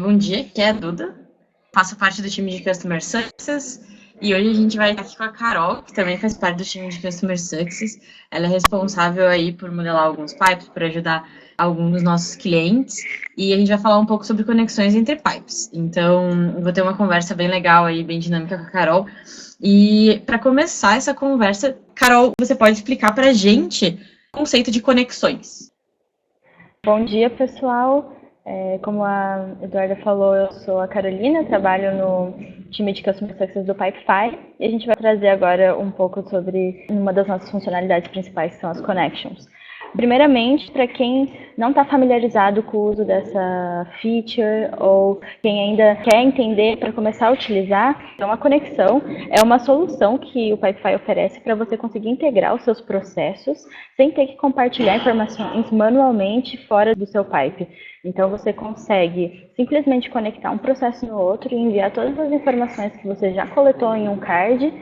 Bom dia, aqui é a Duda, faço parte do time de Customer Success e hoje a gente vai estar aqui com a Carol, que também faz parte do time de Customer Success. Ela é responsável aí por modelar alguns pipes, por ajudar alguns dos nossos clientes e a gente vai falar um pouco sobre conexões entre pipes. Então, eu vou ter uma conversa bem legal aí, bem dinâmica com a Carol. E para começar essa conversa, Carol, você pode explicar para a gente o conceito de conexões? Bom dia, pessoal. Como a Eduarda falou, eu sou a Carolina, trabalho no time de Customer Success do Pipefy e a gente vai trazer agora um pouco sobre uma das nossas funcionalidades principais, que são as connections. Primeiramente, para quem não está familiarizado com o uso dessa feature ou quem ainda quer entender para começar a utilizar, então a conexão é uma solução que o Pipefy oferece para você conseguir integrar os seus processos sem ter que compartilhar informações manualmente fora do seu pipe. Então você consegue simplesmente conectar um processo no outro e enviar todas as informações que você já coletou em um card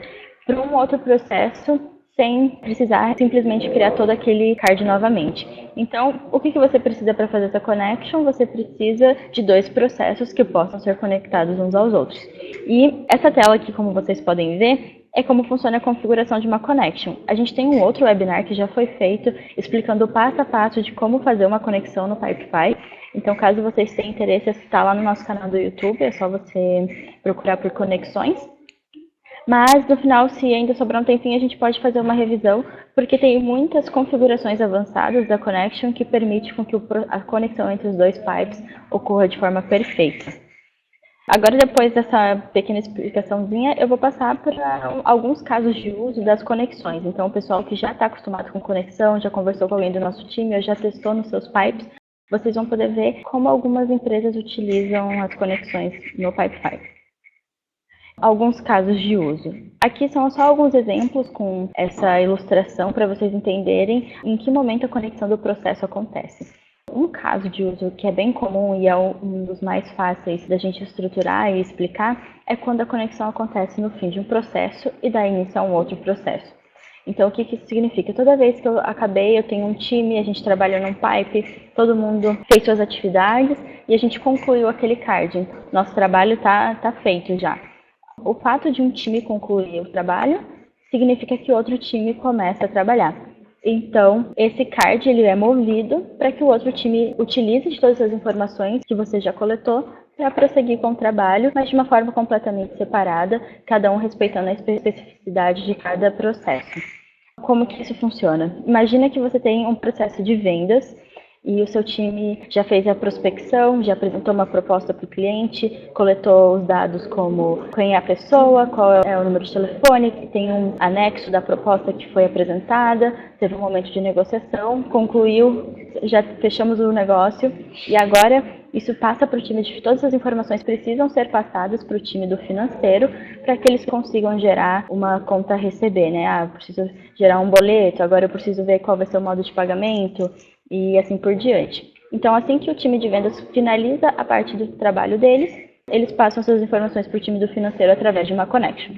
para um outro processo sem precisar simplesmente criar todo aquele card novamente. Então, o que você precisa para fazer essa connection? Você precisa de dois processos que possam ser conectados uns aos outros. E essa tela aqui, como vocês podem ver, é como funciona a configuração de uma connection. A gente tem um outro webinar que já foi feito explicando o passo a passo de como fazer uma conexão no Pipefy. Então, caso vocês tenham interesse, está lá no nosso canal do YouTube, é só você procurar por conexões. Mas, no final, se ainda sobrar um tempinho, a gente pode fazer uma revisão, porque tem muitas configurações avançadas da connection que permite com que a conexão entre os dois pipes ocorra de forma perfeita. Agora, depois dessa pequena explicaçãozinha, eu vou passar para alguns casos de uso das conexões. Então, o pessoal que já está acostumado com conexão, já conversou com alguém do nosso time, ou já testou nos seus pipes, vocês vão poder ver como algumas empresas utilizam as conexões no Pipefy. Alguns casos de uso. Aqui são só alguns exemplos com essa ilustração para vocês entenderem em que momento a conexão do processo acontece. Um caso de uso que é bem comum e é um dos mais fáceis da gente estruturar e explicar é quando a conexão acontece no fim de um processo e dá início a um outro processo. Então, o que isso significa? Toda vez que eu tenho um time, a gente trabalha num pipe, todo mundo fez suas atividades e a gente concluiu aquele card. Nosso trabalho está feito já. O fato de um time concluir o trabalho significa que outro time começa a trabalhar. Então, esse card ele é movido para que o outro time utilize de todas as informações que você já coletou para prosseguir com o trabalho, mas de uma forma completamente separada, cada um respeitando a especificidade de cada processo. Como que isso funciona? Imagina que você tem um processo de vendas e o seu time já fez a prospecção, já apresentou uma proposta para o cliente, coletou os dados como quem é a pessoa, qual é o número de telefone, tem um anexo da proposta que foi apresentada, teve um momento de negociação, concluiu, já fechamos o negócio e agora isso passa para o time de todas as informações precisam ser passadas para o time do financeiro para que eles consigam gerar uma conta a receber, né? Eu preciso gerar um boleto, agora eu preciso ver qual vai ser o modo de pagamento e assim por diante. Então, assim que o time de vendas finaliza a parte do trabalho deles, eles passam suas informações para o time do financeiro através de uma connection.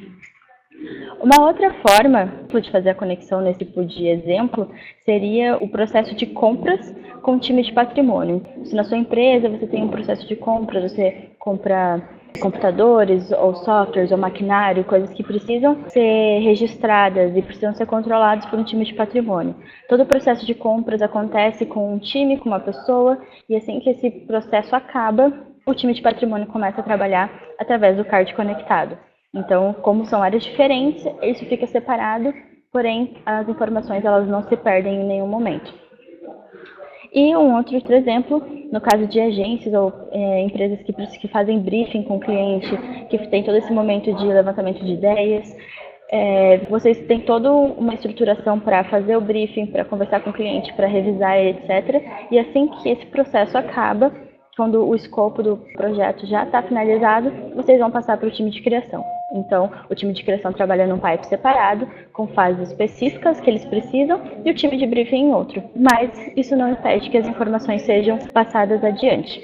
Uma outra forma de fazer a conexão nesse tipo de exemplo seria o processo de compras com o time de patrimônio. Se na sua empresa você tem um processo de compras, você compra computadores ou softwares ou maquinário, coisas que precisam ser registradas e precisam ser controladas por um time de patrimônio. Todo o processo de compras acontece com um time, com uma pessoa, e assim que esse processo acaba, o time de patrimônio começa a trabalhar através do card conectado. Então, como são áreas diferentes, isso fica separado, porém as informações elas não se perdem em nenhum momento. E um outro exemplo, no caso de agências ou empresas que fazem briefing com o cliente, que tem todo esse momento de levantamento de ideias, vocês têm toda uma estruturação para fazer o briefing, para conversar com o cliente, para revisar, etc. E assim que esse processo acaba, quando o escopo do projeto já está finalizado, vocês vão passar para o time de criação. Então, o time de criação trabalha num pipe separado, com fases específicas que eles precisam, e o time de briefing em outro. Mas isso não impede que as informações sejam passadas adiante.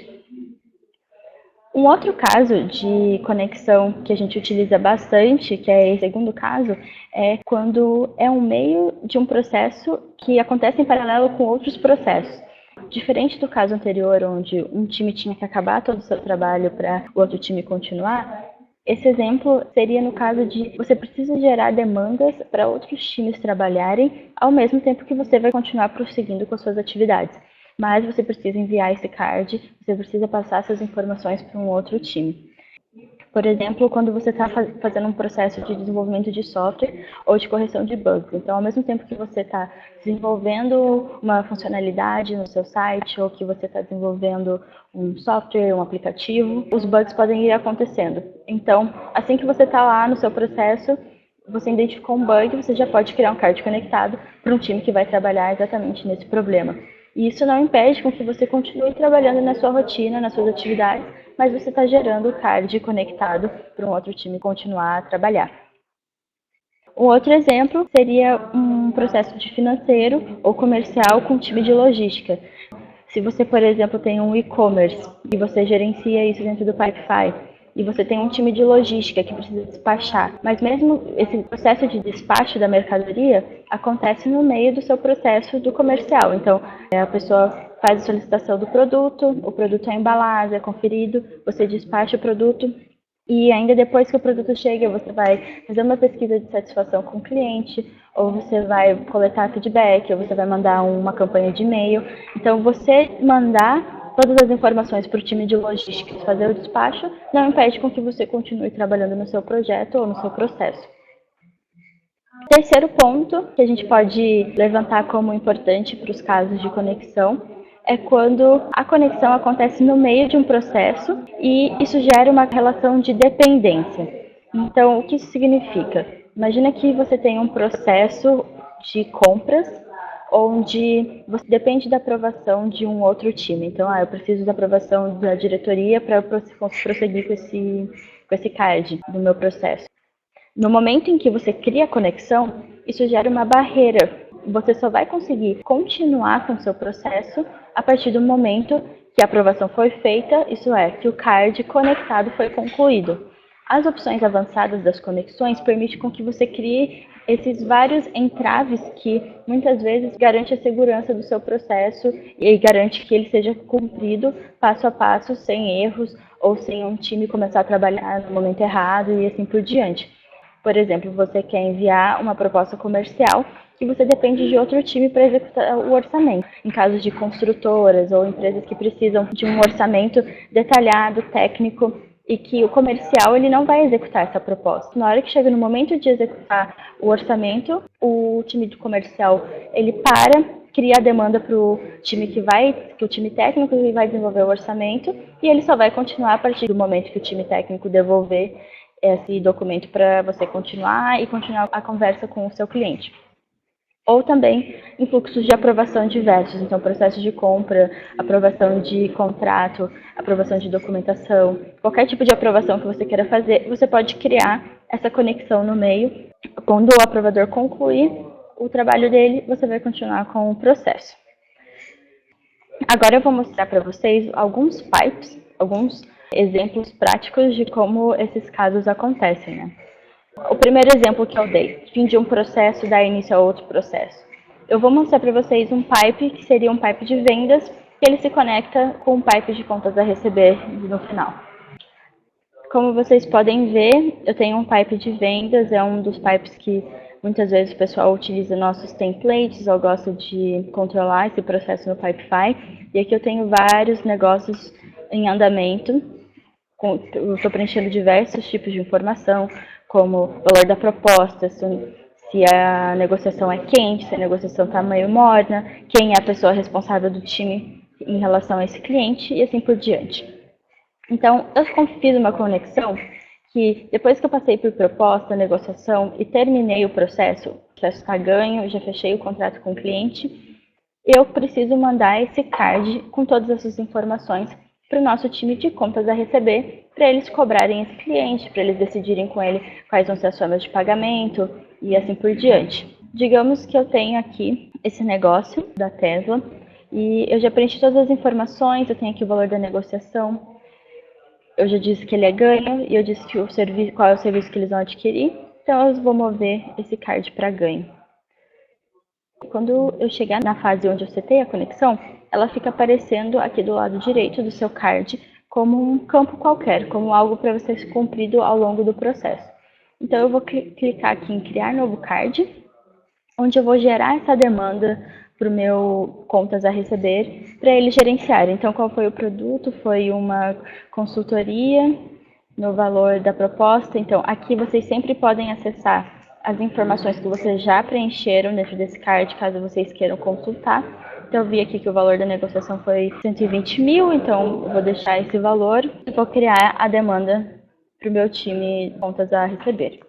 Um outro caso de conexão que a gente utiliza bastante, que é esse segundo caso, é quando é um meio de um processo que acontece em paralelo com outros processos. Diferente do caso anterior, onde um time tinha que acabar todo o seu trabalho para o outro time continuar, esse exemplo seria no caso de você precisa gerar demandas para outros times trabalharem ao mesmo tempo que você vai continuar prosseguindo com as suas atividades. Mas você precisa enviar esse card, você precisa passar essas informações para um outro time. Por exemplo, quando você está fazendo um processo de desenvolvimento de software ou de correção de bugs. Então, ao mesmo tempo que você está desenvolvendo uma funcionalidade no seu site ou que você está desenvolvendo um software, um aplicativo, os bugs podem ir acontecendo. Então, assim que você está lá no seu processo, você identificou um bug, você já pode criar um card conectado para um time que vai trabalhar exatamente nesse problema. E isso não impede com que você continue trabalhando na sua rotina, nas suas atividades, mas você está gerando o card conectado para um outro time continuar a trabalhar. Um outro exemplo seria um processo de financeiro ou comercial com time de logística. Se você, por exemplo, tem um e-commerce e você gerencia isso dentro do Pipefy, e você tem um time de logística que precisa despachar, mas mesmo esse processo de despacho da mercadoria acontece no meio do seu processo do comercial. Então, a pessoa faz a solicitação do produto, o produto é embalado, é conferido, você despacha o produto e ainda depois que o produto chega, você vai fazer uma pesquisa de satisfação com o cliente, ou você vai coletar feedback, ou você vai mandar uma campanha de e-mail. Então, você mandar todas as informações para o time de logística e fazer o despacho não impede com que você continue trabalhando no seu projeto ou no seu processo. Terceiro ponto que a gente pode levantar como importante para os casos de conexão é quando a conexão acontece no meio de um processo e isso gera uma relação de dependência. Então, o que isso significa? Imagina que você tem um processo de compras onde você depende da aprovação de um outro time. Então, eu preciso da aprovação da diretoria para prosseguir com esse card do meu processo. No momento em que você cria a conexão, isso gera uma barreira. Você só vai conseguir continuar com o seu processo a partir do momento que a aprovação foi feita, isso é, que o card conectado foi concluído. As opções avançadas das conexões permitem com que você crie esses vários entraves que muitas vezes garante a segurança do seu processo e garante que ele seja cumprido passo a passo, sem erros ou sem um time começar a trabalhar no momento errado e assim por diante. Por exemplo, você quer enviar uma proposta comercial e você depende de outro time para executar o orçamento. Em casos de construtoras ou empresas que precisam de um orçamento detalhado, técnico, e que o comercial ele não vai executar essa proposta. Na hora que chega no momento de executar o orçamento, o time do comercial ele cria a demanda para o time que o time técnico que vai desenvolver o orçamento e ele só vai continuar a partir do momento que o time técnico devolver esse documento para você continuar a conversa com o seu cliente. Ou também em fluxos de aprovação diversos, então processo de compra, aprovação de contrato, aprovação de documentação, qualquer tipo de aprovação que você queira fazer, você pode criar essa conexão no meio. Quando o aprovador concluir o trabalho dele, você vai continuar com o processo. Agora eu vou mostrar para vocês alguns pipes, alguns exemplos práticos de como esses casos acontecem, né? O primeiro exemplo que eu dei, fim de um processo dar início a outro processo. Eu vou mostrar para vocês um pipe que seria um pipe de vendas, que ele se conecta com um pipe de contas a receber no final. Como vocês podem ver, eu tenho um pipe de vendas, é um dos pipes que muitas vezes o pessoal utiliza nossos templates ou gosta de controlar esse processo no Pipefy. E aqui eu tenho vários negócios em andamento, eu estou preenchendo diversos tipos de informação, como o valor da proposta, se a negociação é quente, se a negociação está meio morna, quem é a pessoa responsável do time em relação a esse cliente e assim por diante. Então, eu fiz uma conexão que depois que eu passei por proposta, negociação e terminei o processo está ganho, já fechei o contrato com o cliente, eu preciso mandar esse card com todas essas informações para o nosso time de contas a receber, para eles cobrarem esse cliente, para eles decidirem com ele quais vão ser as formas de pagamento e assim por diante. Digamos que eu tenho aqui esse negócio da Tesla e eu já preenchi todas as informações, eu tenho aqui o valor da negociação, eu já disse que ele é ganho e eu disse que qual é o serviço que eles vão adquirir, então eu vou mover esse card para ganho. Quando eu chegar na fase onde eu setei a conexão, ela fica aparecendo aqui do lado direito do seu card como um campo qualquer, como algo para você ser cumprido ao longo do processo. Então, eu vou clicar aqui em criar novo card, onde eu vou gerar essa demanda para o meu contas a receber, para ele gerenciar. Então, qual foi o produto? Foi uma consultoria no valor da proposta. Então, aqui vocês sempre podem acessar as informações que vocês já preencheram dentro desse card, caso vocês queiram consultar. Então, eu vi aqui que o valor da negociação foi 120 mil, então eu vou deixar esse valor e vou criar a demanda para o meu time de contas a receber.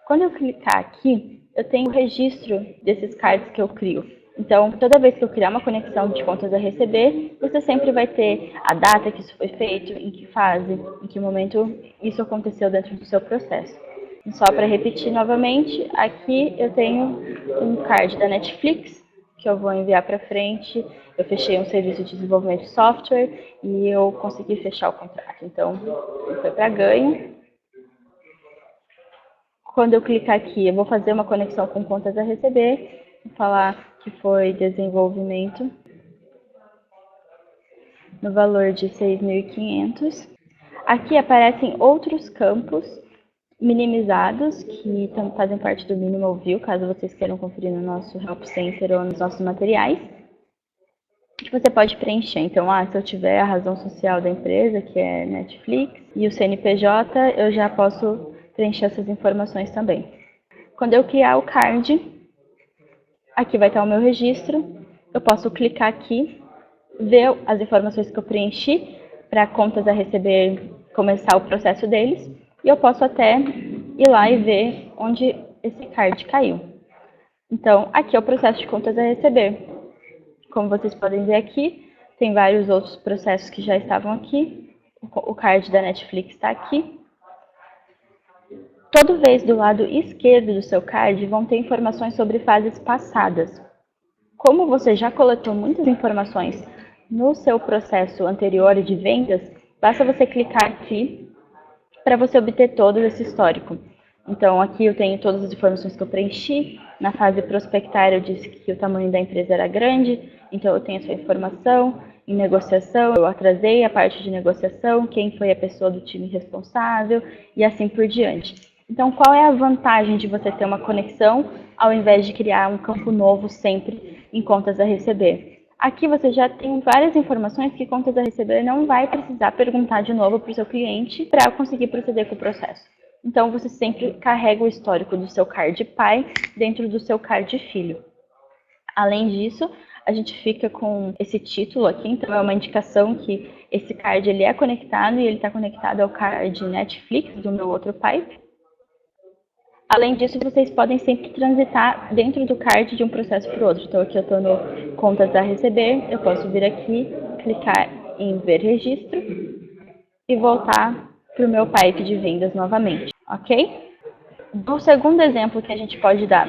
Quando eu clicar aqui, eu tenho o registro desses cards que eu crio. Então, toda vez que eu criar uma conexão de contas a receber, você sempre vai ter a data que isso foi feito, em que fase, em que momento isso aconteceu dentro do seu processo. E só para repetir novamente, aqui eu tenho um card da Netflix, que eu vou enviar para frente. Eu fechei um serviço de desenvolvimento de software e eu consegui fechar o contrato. Então, foi para ganho. Quando eu clicar aqui, eu vou fazer uma conexão com contas a receber, vou falar que foi desenvolvimento no valor de 6.500. Aqui aparecem outros campos minimizados que fazem parte do Minimal View, caso vocês queiram conferir no nosso Help Center ou nos nossos materiais, que você pode preencher. Então, se eu tiver a razão social da empresa, que é Netflix, e o CNPJ, eu já posso preencher essas informações também. Quando eu criar o card, aqui vai estar o meu registro, eu posso clicar aqui, ver as informações que eu preenchi para contas a receber começar o processo deles, e eu posso até ir lá e ver onde esse card caiu. Então, aqui é o processo de contas a receber. Como vocês podem ver aqui, tem vários outros processos que já estavam aqui. O card da Netflix está aqui. Toda vez do lado esquerdo do seu card vão ter informações sobre fases passadas. Como você já coletou muitas informações no seu processo anterior de vendas, basta você clicar aqui para você obter todo esse histórico. Então, aqui eu tenho todas as informações que eu preenchi. Na fase prospectar, eu disse que o tamanho da empresa era grande, então eu tenho essa informação. Em negociação, eu atrasei a parte de negociação, quem foi a pessoa do time responsável e assim por diante. Então, qual é a vantagem de você ter uma conexão ao invés de criar um campo novo sempre em contas a receber? Aqui você já tem várias informações que contas a receber não vai precisar perguntar de novo para o seu cliente para conseguir proceder com o processo. Então, você sempre carrega o histórico do seu card pai dentro do seu card filho. Além disso, a gente fica com esse título aqui, então é uma indicação que esse card ele é conectado e ele está conectado ao card Netflix do meu outro pipe. Além disso, vocês podem sempre transitar dentro do card de um processo para o outro. Então, aqui eu estou no contas a receber, eu posso vir aqui, clicar em ver registro e voltar para o meu pipe de vendas novamente, ok? Do segundo exemplo que a gente pode dar,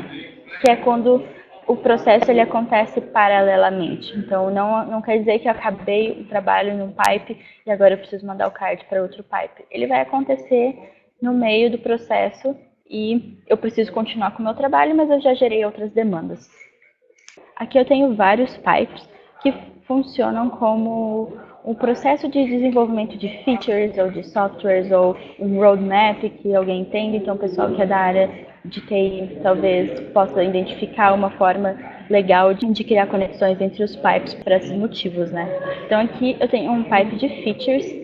que é quando o processo ele acontece paralelamente. Então, não quer dizer que eu acabei o trabalho num pipe e agora eu preciso mandar o card para outro pipe. Ele vai acontecer no meio do processo e eu preciso continuar com o meu trabalho, mas eu já gerei outras demandas. Aqui eu tenho vários pipes que funcionam como um processo de desenvolvimento de features ou de softwares ou um roadmap que alguém entende. Então, o pessoal que é da área de TI talvez possa identificar uma forma legal de criar conexões entre os pipes por esses motivos, né? Então, aqui eu tenho um pipe de features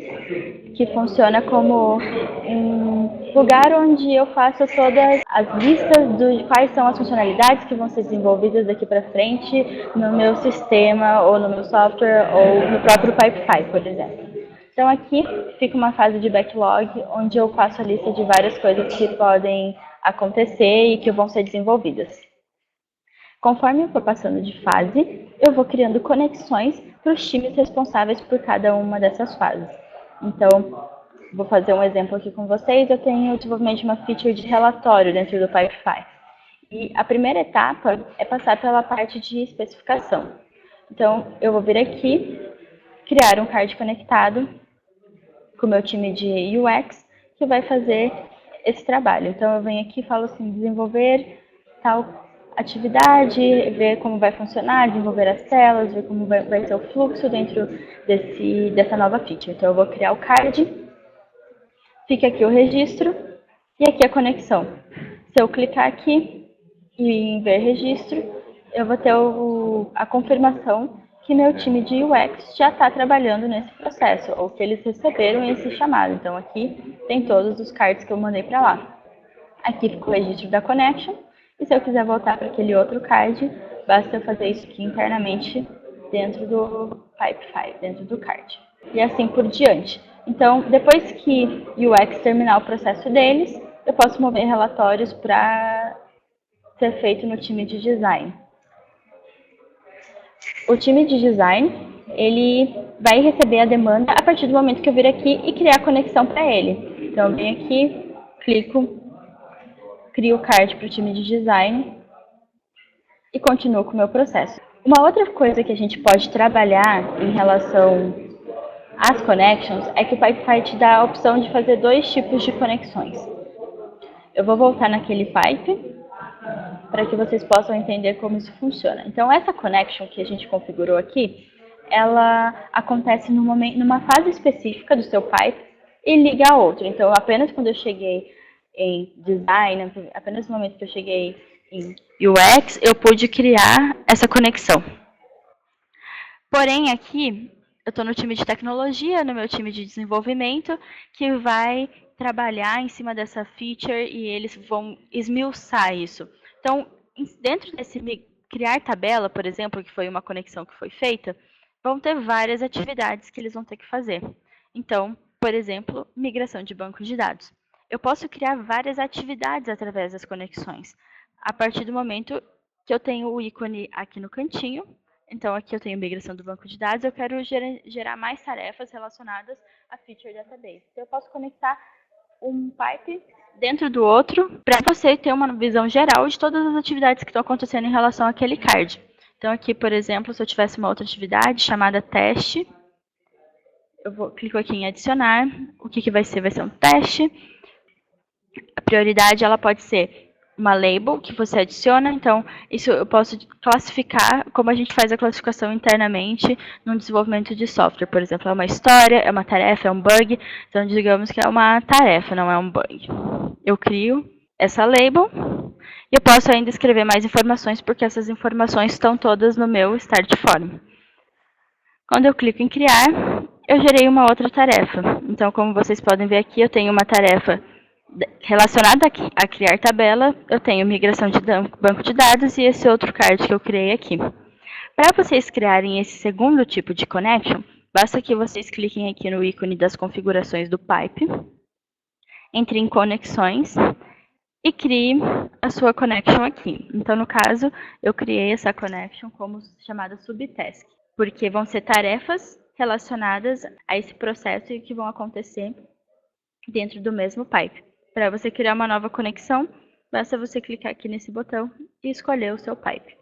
que funciona como um lugar onde eu faço todas as listas de quais são as funcionalidades que vão ser desenvolvidas daqui para frente no meu sistema ou no meu software ou no próprio Pipefy, por exemplo. Então aqui fica uma fase de backlog onde eu faço a lista de várias coisas que podem acontecer e que vão ser desenvolvidas. Conforme eu for passando de fase, eu vou criando conexões para os times responsáveis por cada uma dessas fases. Então, vou fazer um exemplo aqui com vocês. Eu tenho o desenvolvimento de uma feature de relatório dentro do Pipefy. E a primeira etapa é passar pela parte de especificação. Então, eu vou vir aqui, criar um card conectado com o meu time de UX, que vai fazer esse trabalho. Então, eu venho aqui e falo assim, desenvolver tal atividade, ver como vai funcionar, desenvolver as telas, ver como vai ser o fluxo dentro dessa nova feature. Então eu vou criar o card, fica aqui o registro e aqui a conexão. Se eu clicar aqui e em ver registro, eu vou ter a confirmação que meu time de UX já está trabalhando nesse processo, ou que eles receberam esse chamado. Então aqui tem todos os cards que eu mandei para lá. Aqui fica o registro da connection, e se eu quiser voltar para aquele outro card, basta eu fazer isso aqui internamente dentro do Pipefy, dentro do card. E assim por diante. Então, depois que o UX terminar o processo deles, eu posso mover relatórios para ser feito no time de design. O time de design, ele vai receber a demanda a partir do momento que eu vir aqui e criar a conexão para ele. Então, eu venho aqui, clico, crio o card para o time de design e continuo com o meu processo. Uma outra coisa que a gente pode trabalhar em relação às connections é que o Pipefy te dá a opção de fazer 2 tipos de conexões. Eu vou voltar naquele pipe para que vocês possam entender como isso funciona. Então, essa connection que a gente configurou aqui, ela acontece numa fase específica do seu pipe e liga a outra. Então, apenas quando eu cheguei em design, apenas no momento que eu cheguei em UX, eu pude criar essa conexão. Porém, aqui, eu estou no time de tecnologia, no meu time de desenvolvimento, que vai trabalhar em cima dessa feature e eles vão esmiuçar isso. Então, dentro desse criar tabela, por exemplo, que foi uma conexão que foi feita, vão ter várias atividades que eles vão ter que fazer. Então, por exemplo, migração de banco de dados. Eu posso criar várias atividades através das conexões. A partir do momento que eu tenho o ícone aqui no cantinho, então aqui eu tenho migração do banco de dados, eu quero gerar mais tarefas relacionadas à feature database. Então eu posso conectar um pipe dentro do outro para você ter uma visão geral de todas as atividades que estão acontecendo em relação àquele card. Então aqui, por exemplo, se eu tivesse uma outra atividade chamada teste, clico aqui em adicionar. O que vai ser? Vai ser um teste. A prioridade ela pode ser uma label que você adiciona, então isso eu posso classificar como a gente faz a classificação internamente no desenvolvimento de software. Por exemplo, é uma história, é uma tarefa, é um bug, então digamos que é uma tarefa, não é um bug. Eu crio essa label e eu posso ainda escrever mais informações, porque essas informações estão todas no meu start form. Quando eu clico em criar, eu gerei uma outra tarefa. Então, como vocês podem ver aqui, eu tenho uma tarefa relacionada a criar tabela, eu tenho migração de banco de dados e esse outro card que eu criei aqui. Para vocês criarem esse segundo tipo de connection, basta que vocês cliquem aqui no ícone das configurações do pipe, entre em conexões e crie a sua connection aqui. Então, no caso, eu criei essa connection como chamada subtask, porque vão ser tarefas relacionadas a esse processo e que vão acontecer dentro do mesmo pipe. Para você criar uma nova conexão, basta você clicar aqui nesse botão e escolher o seu pipe.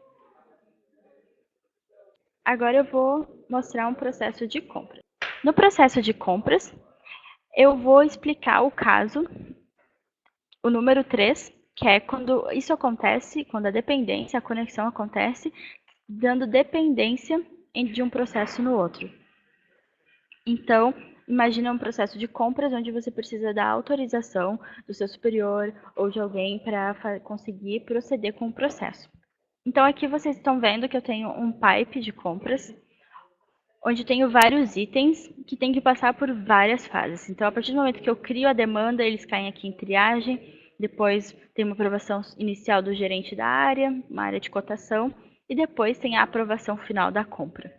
Agora eu vou mostrar um processo de compra. No processo de compras, eu vou explicar o caso, o número 3, que é quando isso acontece, quando a dependência, a conexão acontece, dando dependência de um processo no outro. Então, imagina um processo de compras onde você precisa da autorização do seu superior ou de alguém para conseguir proceder com o processo. Então, aqui vocês estão vendo que eu tenho um pipe de compras, onde tenho vários itens que tem que passar por várias fases. Então, a partir do momento que eu crio a demanda, eles caem aqui em triagem, depois tem uma aprovação inicial do gerente da área, uma área de cotação, e depois tem a aprovação final da compra.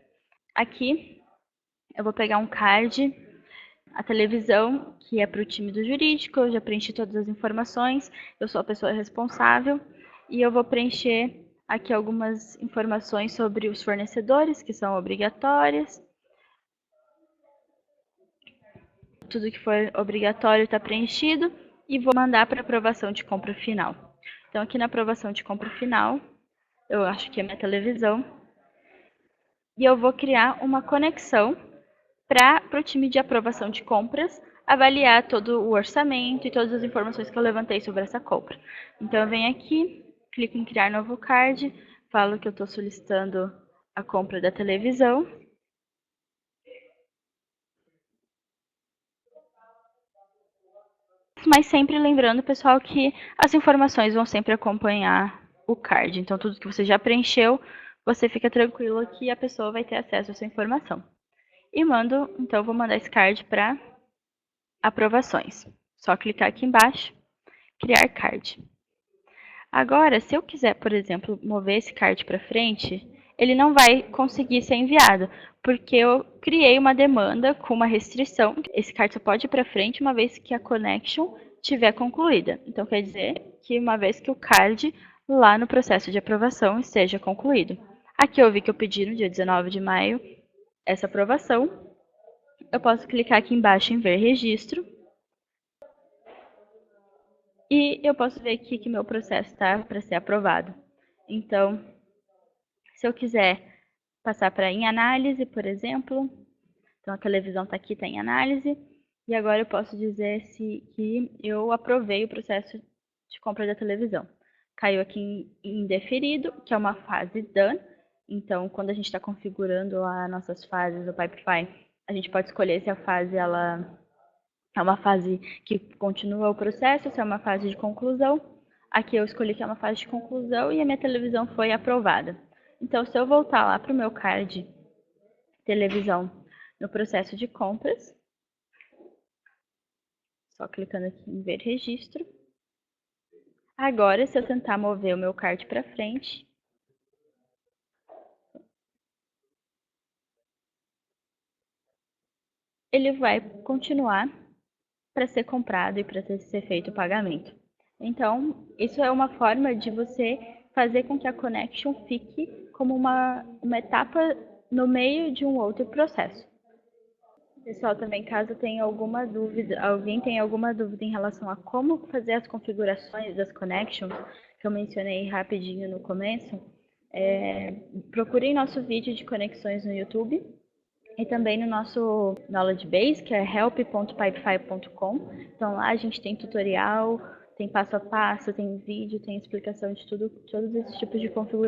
Aqui, eu vou pegar um card, a televisão, que é para o time do jurídico, eu já preenchi todas as informações, eu sou a pessoa responsável, e eu vou preencher aqui algumas informações sobre os fornecedores, que são obrigatórias. Tudo que for obrigatório está preenchido, e vou mandar para aprovação de compra final. Então, aqui na aprovação de compra final, eu acho que é minha televisão, e eu vou criar uma conexão para o time de aprovação de compras avaliar todo o orçamento e todas as informações que eu levantei sobre essa compra. Então, eu venho aqui, clico em criar novo card, falo que eu estou solicitando a compra da televisão. Mas sempre lembrando, pessoal, que as informações vão sempre acompanhar o card. Então, tudo que você já preencheu, você fica tranquilo que a pessoa vai ter acesso a essa informação. E mando, então, vou mandar esse card para aprovações. Só clicar aqui embaixo, criar card. Agora, se eu quiser, por exemplo, mover esse card para frente, ele não vai conseguir ser enviado, porque eu criei uma demanda com uma restrição. Esse card só pode ir para frente uma vez que a connection estiver concluída. Então, quer dizer que uma vez que o card lá no processo de aprovação esteja concluído. Aqui eu vi que eu pedi no dia 19 de maio essa aprovação. Eu posso clicar aqui embaixo em ver registro. E eu posso ver aqui que meu processo está para ser aprovado. Então, se eu quiser passar para em análise, por exemplo, então a televisão está aqui, está em análise, e agora eu posso dizer que eu aprovei o processo de compra da televisão. Caiu aqui em indeferido, que é uma fase done. Então, quando a gente está configurando as nossas fases do Pipefy, a gente pode escolher se a fase ela é uma fase que continua o processo, se é uma fase de conclusão. Aqui eu escolhi que é uma fase de conclusão e a minha televisão foi aprovada. Então, se eu voltar lá para o meu card televisão no processo de compras, só clicando aqui em ver registro. Agora, se eu tentar mover o meu card para frente, ele vai continuar para ser comprado e para ser feito o pagamento. Então, isso é uma forma de você fazer com que a connection fique como uma etapa no meio de um outro processo. Pessoal, também caso tenha alguma dúvida, alguém tenha alguma dúvida em relação a como fazer as configurações das connections, que eu mencionei rapidinho no começo, procurem nosso vídeo de conexões no YouTube e também no nosso Knowledge Base, que é help.pipefy.com. Então lá a gente tem tutorial, tem passo a passo, tem vídeo, tem explicação de tudo, todos esses tipos de configuração.